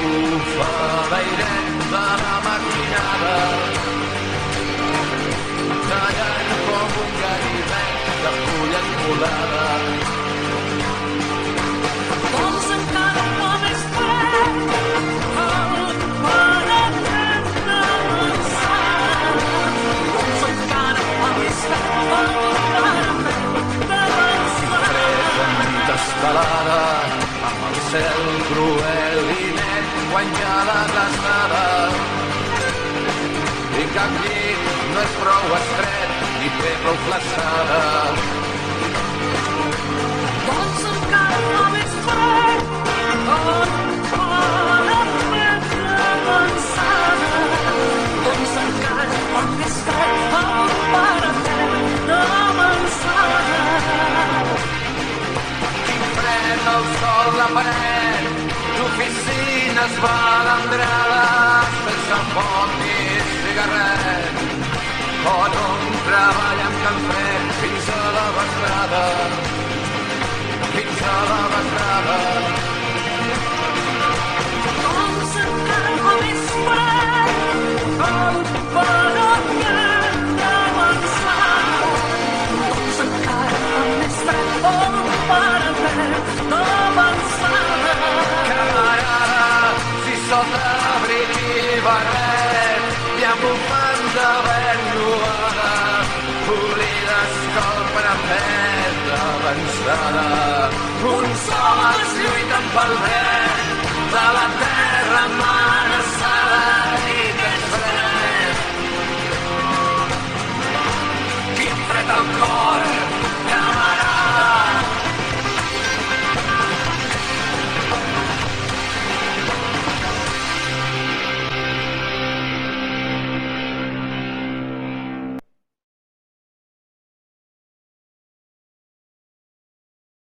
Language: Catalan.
bufa l'airet de la matinada, tallant com un ganivet de fulla esmolada. Doncs encara fa més fred el parapet d'avançar. Doncs encara fa més fred el parapet d'avançar. Estelada, amb el cel cruel i net quan hi ha la glaçada. I cap llit no és prou estret ni té prou flaçada. Doncs encara fa més fred el parapet d'avançar. Doncs encara fa més fred el parapet d'avançar. El sol, la paret, d'oficines balandrades, sense foc ni cigarret, on un treballa amb can fred fins a la vesprada, fins a la vesprada. Doncs encara fa més fred el parapet d'avançar. Doncs encara fa més fred el parapet d'avançar. Camarada, si sota abric i barret i amb bufanda verd nuada oblides que el parapet d'avançada uns homes lluiten pel dret de la terra